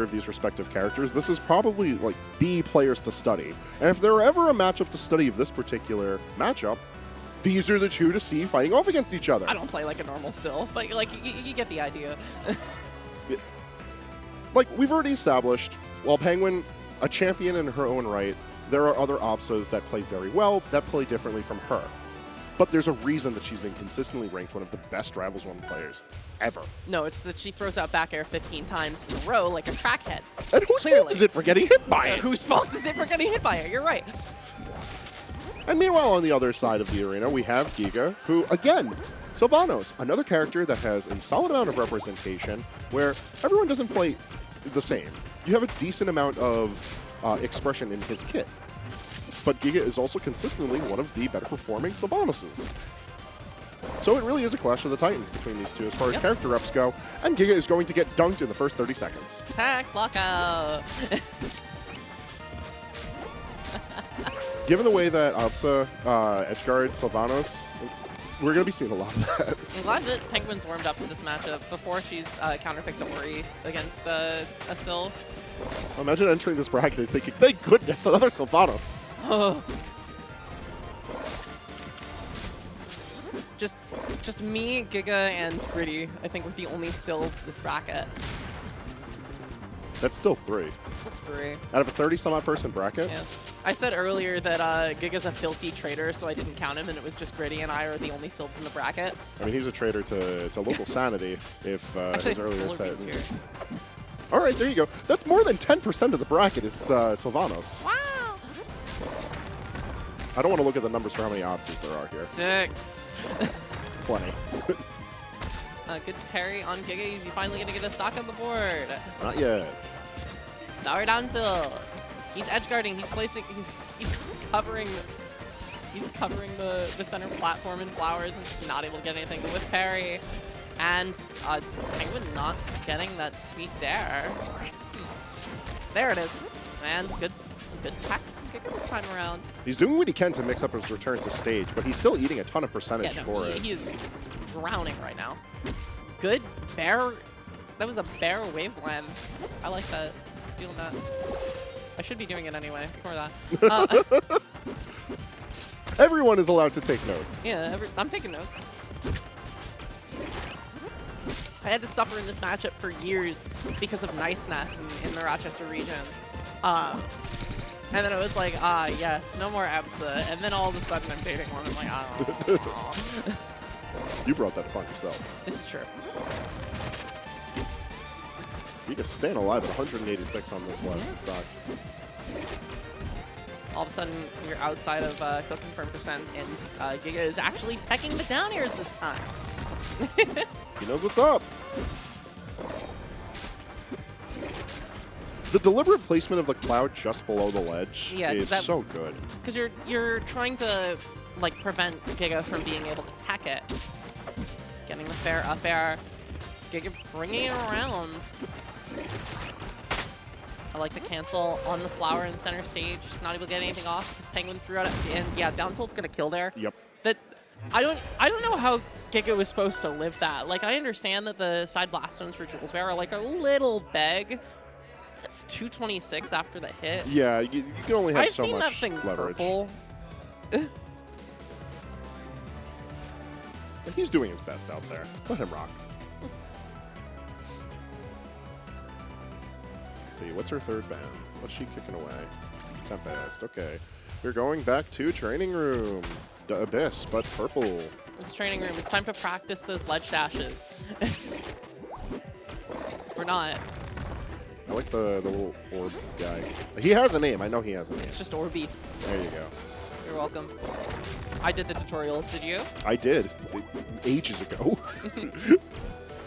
either of these respective characters, this is probably like the players to study. And if there were ever a matchup to study of this particular matchup, these are the two to see fighting off against each other. I don't play like a normal Syl, but like you get the idea. Like, we've already established, while Penguin, a champion in her own right, there are other Opsas that play very well, that play differently from her. But there's a reason that she's been consistently ranked one of the best Rivals 1 players ever. No, it's that she throws out back air 15 times in a row like a crackhead. And whose fault is it for getting hit by it? Whose fault is it for getting hit by it? You're right. And meanwhile, on the other side of the arena, we have Giga, who, again, Sylvanos, another character that has a solid amount of representation, where everyone doesn't play the same. You have a decent amount of expression in his kit. But Giga is also consistently one of the better performing Sylvanoses. So it really is a clash of the titans between these two as far as character reps go, and Giga is going to get dunked in the first 30 seconds. Attack, lockout. Given the way that Opsa edgeguards Sylvanos, we're going to be seeing a lot of that. I'm glad that Penguin's warmed up for this matchup before she's counterpicked the Ori against a Syl. Imagine entering this bracket and thinking, thank goodness, another Sylvanos. Just me, Giga, and Gritty, I think, were the only Sylvs this bracket. That's still 3. Still 3. Out of a 30-some-odd person bracket? Yeah. I said earlier that Giga's a filthy traitor, so I didn't count him, and it was just Gritty and I are the only Sylvs in the bracket. I mean, he's a traitor to local sanity, if Actually, his earlier set. here. All right, there you go. That's more than 10% of the bracket is Sylvanos. Wow! I don't want to look at the numbers for how many options there are here. 6. Plenty. Good parry on Giga. He's finally going to get a stock on the board. Not yet. Sour down tilt. He's edge guarding. He's placing. He's covering. He's covering the center platform in flowers and just not able to get anything. The whip parry, and Penguin not getting that sweet dare. There it is. And good attack from Giga this time around. He's doing what he can to mix up his return to stage, but he's still eating a ton of percentage for it. He is drowning right now. Good bear. That was a bear waveland. I like that. Stealing that. I should be doing it anyway. Ignore that. Everyone is allowed to take notes. Yeah, I'm taking notes. I had to suffer in this matchup for years because of niceness in the Rochester region. And then it was like, yes, no more Absa. And then all of a sudden I'm dating one. I'm like, oh. You brought that upon yourself. This is true. Giga's staying alive at 186 on this last stock. All of a sudden, you're outside of kill confirm percent, and Giga is actually teching the down airs this time. He knows what's up. The deliberate placement of the cloud just below the ledge is so good. Because you're trying to like prevent Giga from being able to tech it. Getting the fair up air. Giga bringing it around. I like the cancel on the flower in center stage. Just not able to get anything off because Penguin threw out it. And yeah, down tilt's gonna kill there. Yep. That I don't know how Giga was supposed to live that. Like, I understand that the side blast stones for Jules Bear are like a little beg. That's 226 after the hit. Yeah, you can only have so much leverage. I've seen that thing purple. He's doing his best out there. Let him rock. Let's see, what's her third ban? What's she kicking away? Tempest, okay. We're going back to training room. Abyss, but purple. It's training room. It's time to practice those ledge dashes. Or not. I like the little orb guy. He has a name. I know he has a name. It's just Orby. There you go. You're welcome. I did the tutorials. Did you? I did. Ages ago.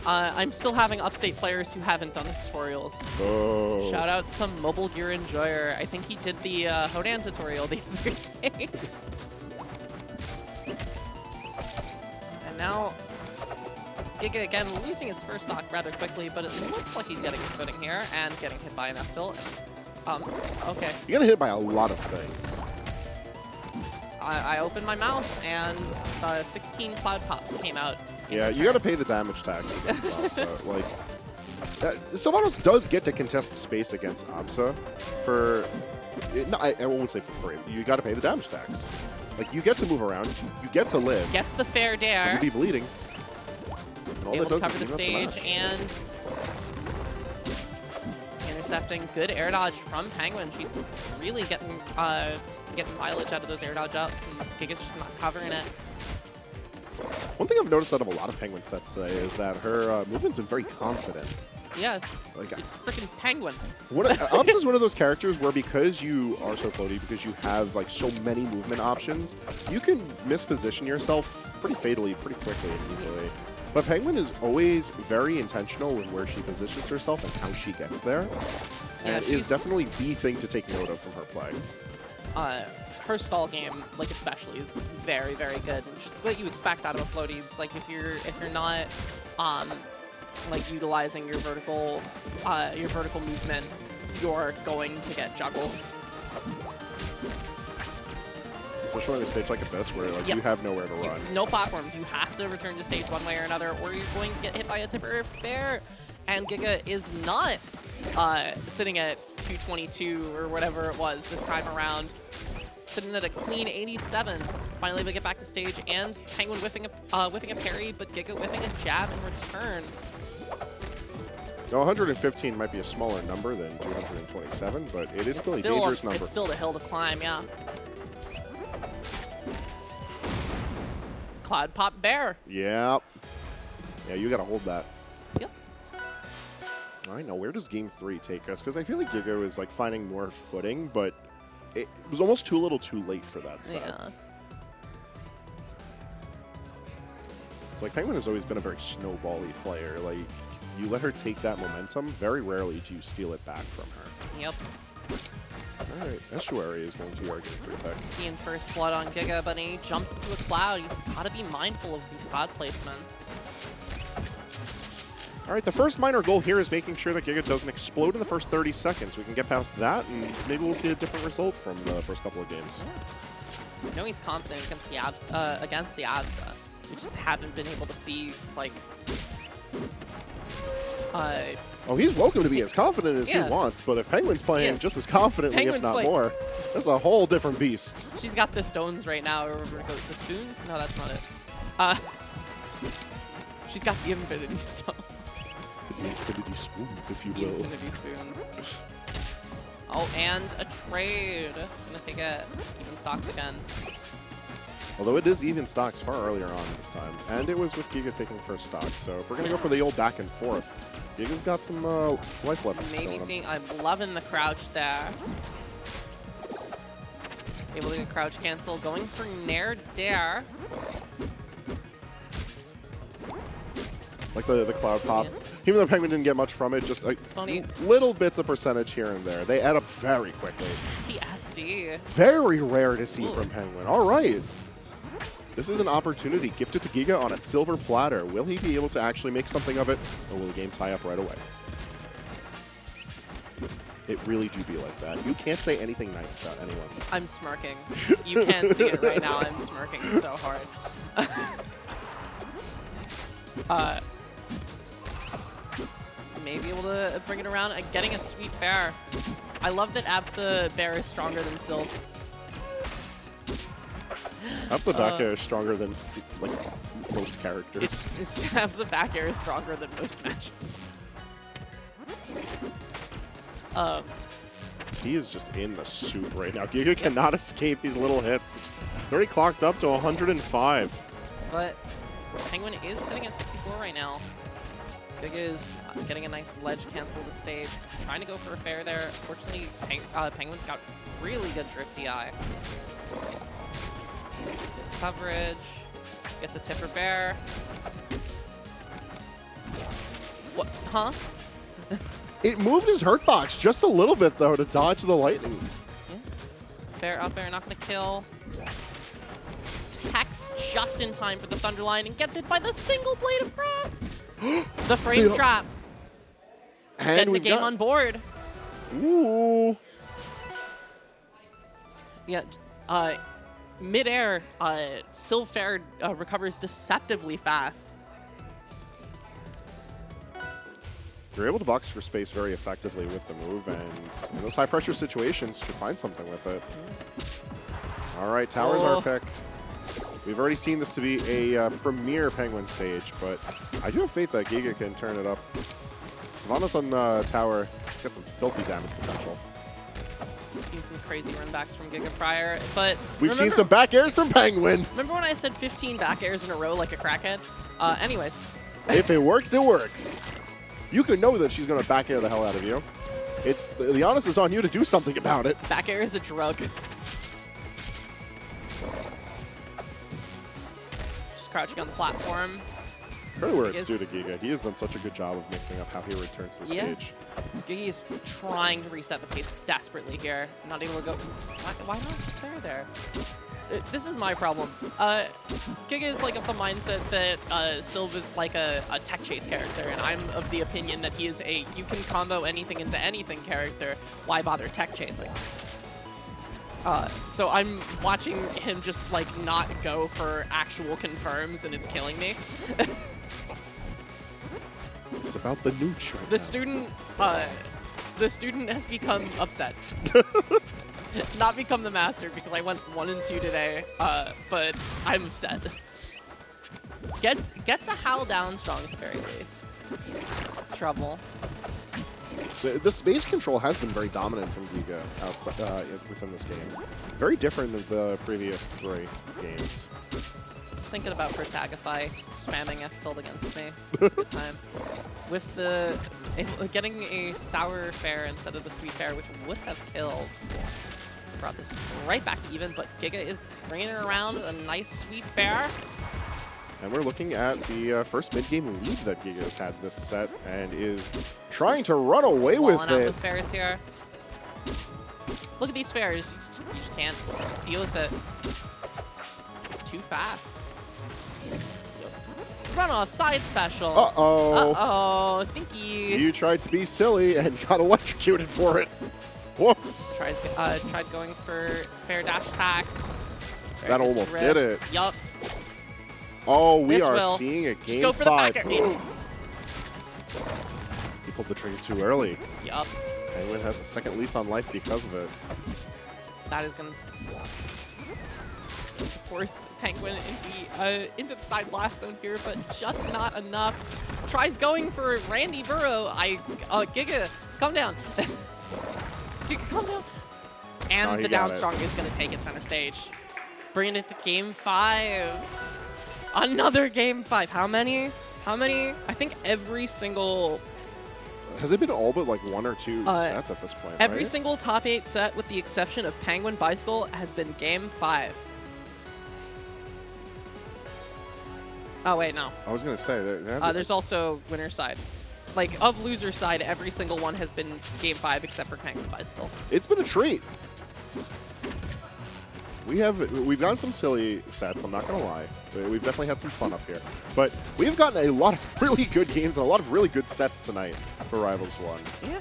I'm still having upstate players who haven't done the tutorials. Oh. Shoutouts to Mobile Gear Enjoyer. I think he did the Hodan tutorial the other day. And now, Giga again losing his first stock rather quickly, but it looks like he's getting his footing here and getting hit by an F tilt. Okay. You're getting hit by a lot of things. I opened my mouth and 16 cloud pops came out. Yeah, you got to pay the damage tax against so like Sylvanos does get to contest space against Absa for, no, I won't say for free. You got to pay the damage tax. Like, you get to move around, you get to live. Gets the fair dare. You'd be bleeding. And all Able that to does cover is the clean up stage match. and intercepting. Good air dodge from Penguin. She's really getting mileage out of those air dodge ups, and Giga's just not covering it. One thing I've noticed out of a lot of Penguin sets today is that her movement's been very confident. Yeah, Like, it's freaking Penguin. Ops is one of those characters where because you are so floaty, because you have like so many movement options, you can misposition yourself pretty fatally, pretty quickly and easily. But Penguin is always very intentional with where she positions herself and how she gets there. Yeah, And is definitely the thing to take note of from her play. Her stall game, like especially, is very, very good. And just what you expect out of a floaty. It's like if you're not like utilizing your vertical movement, you're going to get juggled. Especially on a stage like this where like you have nowhere to run. No platforms. You have to return to stage one way or another, or you're going to get hit by a tipper fair. And Giga is not sitting at 222 or whatever it was this time around. Sitting at a clean 87. Finally able to get back to stage, and Penguin whiffing a parry, but Giga whiffing a jab in return. Now, 115 might be a smaller number than 227, but it is still a dangerous number. It's still the hill to climb, yeah. Cloud Pop Bear. Yeah. Yeah, you got to hold that. Yep. All right, now where does Game 3 take us? Because I feel like Giga is like finding more footing, but it was almost too little too late for that set. Yeah. It's like Penguin has always been a very snowbally player. Like, you let her take that momentum, very rarely do you steal it back from her. Yep. All right, Estuary is going to be our Game 3 pick. Seeing first blood on Giga, but he jumps into a cloud. He's got to be mindful of these cloud placements. All right, the first minor goal here is making sure that Giga doesn't explode in the first 30 seconds. We can get past that, and maybe we'll see a different result from the first couple of games. Yeah. I know he's confident against the abs. We just haven't been able to see, like... oh, he's welcome to be as confident as he wants, but if Penguin's playing just as confidently, if not more, that's a whole different beast. She's got the stones right now. Or the spoons? No, that's not it. She's got the Infinity Stone. The Infinity Spoons, if you The will. Infinity Spoons. Oh, and a trade. Gonna take it. Even stocks again. Although it is even stocks far earlier on this time. And it was with Giga taking first stock. So if we're going to go for the old back and forth, Giga's got some life left. Maybe seeing, I'm loving the crouch there. Able to get crouch cancel. Going for Nair Dare. Like the cloud pop. Yeah. Even though Penguin didn't get much from it, just like little bits of percentage here and there. They add up very quickly. The SD. Very rare to see from Penguin. All right. This is an opportunity gifted to Giga on a silver platter. Will he be able to actually make something of it, or will the game tie up right away? It really do be like that. You can't say anything nice about anyone. I'm smirking. You can't see it right now. I'm smirking so hard. Maybe able to bring it around. Getting a sweet fair. I love that Absa Bear is stronger than Sylv. Absa back air is stronger than like most characters. Absa back air is stronger than most matches. He is just in the soup right now. Giga cannot escape these little hits. Already clocked up to 105. But Penguin is sitting at 64 right now. Giga is getting a nice ledge cancel to stage. Trying to go for a fair there. Fortunately, Penguin's got really good drift DI. Coverage. Gets a tipper bear. What? Huh? It moved his hurt box just a little bit, though, to dodge the lightning. Yeah. Fair up there, not going to kill. Techs just in time for the Thunderline and gets hit by the single blade of grass. The frame trap. And getting the game on board. Ooh. Yeah. Mid-air, Sylphair recovers deceptively fast. You're able to box for space very effectively with the move, and in those high-pressure situations, you can find something with it. All right, Tower's our pick. We've already seen this to be a premier Penguin stage, but I do have faith that Giga can turn it up. Semifinals on Tower got some filthy damage potential. We've seen some crazy runbacks from Giga prior, but we've seen some back airs from Penguin. Remember when I said 15 back airs in a row like a crackhead? Anyways. If it works, it works. You can know that she's going to back air the hell out of you. It's the onus is on you to do something about it. Back air is a drug. Just crouching on the platform. Really where it's due to Giga. He has done such a good job of mixing up how he returns to the stage. Giga is trying to reset the pace desperately here. Not able to go. Why not fair there? This is my problem. Giga is like of the mindset that Sylv is like a tech chase character, and I'm of the opinion that he is a you can combo anything into anything character. Why bother tech chasing? So I'm watching him just like not go for actual confirms, and it's killing me. It's about the nooch right now. The student has become upset. Not become the master because I went 1 and 2 today, but I'm upset. Gets a howl down strong at the very least. It's trouble. The space control has been very dominant from Giga outside within this game. Very different than the previous 3 games. Thinking about Protagify, spamming F tilt against me. It's a good time. Whiffs getting a sour fair instead of the sweet fair, which would have killed. Brought this right back to even, but Giga is bringing it around a nice sweet fair. And we're looking at the first mid-game lead that Giga has had this set and is trying to run away with it. Out with fairs here. Look at these fairs. You just can't deal with it. It's too fast. Runoff side special. Uh-oh. Uh-oh, stinky. You tried to be silly and got electrocuted for it. Whoops. Tried going for fair dash attack. That almost did it. Yup. Oh, we are seeing a game 5. Just go for the back air. He pulled the trigger too early. Yup. Penguin has a second lease on life because of it. That is going to force Penguin into the side blast zone here, but just not enough. Tries going for Randy Burrow. Giga, calm down. Giga, calm down. And the down strong is going to take it center stage. Bringing it to game 5. Another game 5. How many? I think every single... Has it been all but like 1 or 2 sets at this point, Every right? single top 8 set, with the exception of Penguin Bicycle, has been game 5. Oh, wait, no. I was going to say. There's also winner side. Like, of loser side, every single one has been game 5 except for Penguin Bicycle. It's been a treat. We've gotten some silly sets, I'm not going to lie. We've definitely had some fun up here. But we've gotten a lot of really good games and a lot of really good sets tonight for Rivals 1. Yeah.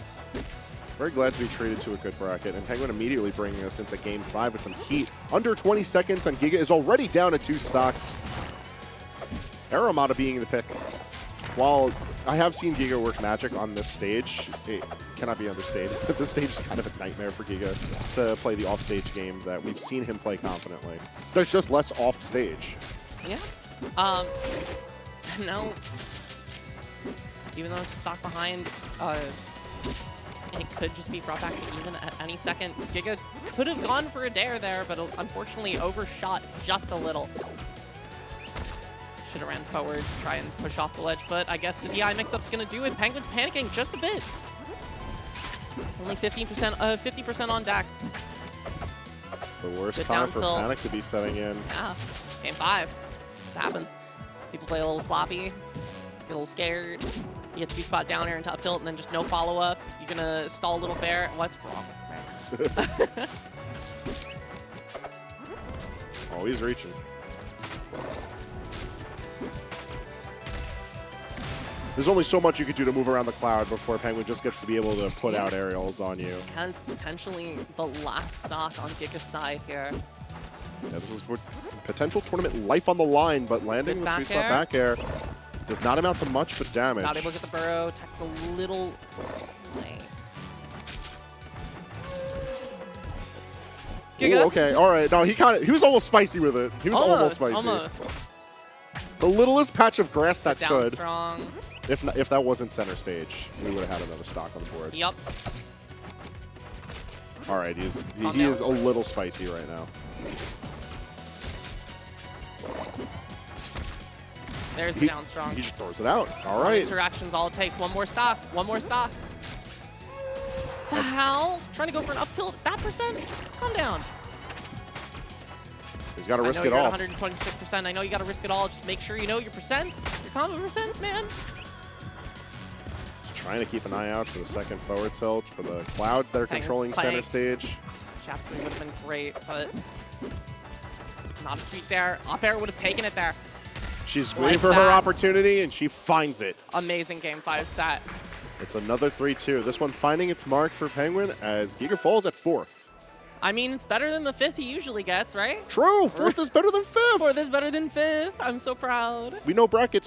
Very glad to be treated to a good bracket. And Penguin immediately bringing us into game 5 with some heat. Under 20 seconds, and Giga is already down to 2 stocks. Aramata being the pick. While I have seen Giga work magic on this stage, it cannot be understated. This stage is kind of a nightmare for Giga to play the off-stage game that we've seen him play confidently. There's just less off-stage. Yeah. No. Even though it's stock behind, it could just be brought back to even at any second. Giga could have gone for a dare there, but unfortunately overshot just a little. Should have ran forward to try and push off the ledge, but I guess the DI mix-up's going to do it. Penguin's panicking just a bit. Only 50% on deck. It's the worst time for panic to be setting in. Yeah, game 5. It happens. People play a little sloppy, get a little scared. You get speed spot down air into up tilt, and then just no follow-up. You're going to stall a little fair. What's wrong with Penguin? Oh, he's reaching. There's only so much you could do to move around the cloud before Penguin just gets to be able to put out aerials on you. And potentially the last stock on Giga's side here. Yeah, this is potential tournament life on the line, but landing the sweet spot back air. Does not amount to much but damage. Not able to get the burrow. Tech's a little late. Giga. Ooh, okay, all right. No, he was almost spicy with it. He was almost spicy. Almost. The littlest patch of grass that Down could. strong. If that wasn't center stage, we would have had another stock on the board. Yep. All right, he is a little spicy right now. There's the down strong. He just throws it out. All right. Interaction's all it takes. One more stock. One more stock. The hell? Trying to go for an up tilt. That percent? Calm down. He's got to risk it I know all. you're at 126%. I know you got to risk it all. Just make sure you know your percents. Your combo percents, man. Just trying to keep an eye out for the second forward tilt for the clouds that are controlling center stage. Jab 3 would have been great, but not a sweet dare. Up air would have taken it there. She's waiting for her opportunity, and she finds it. Amazing game 5 set. It's another 3-2. This one finding its mark for Penguin as Giga falls at 4th. I mean, it's better than the 5th he usually gets, right? True. 4th is better than 5th. 4th is better than 5th. I'm so proud. We know brackets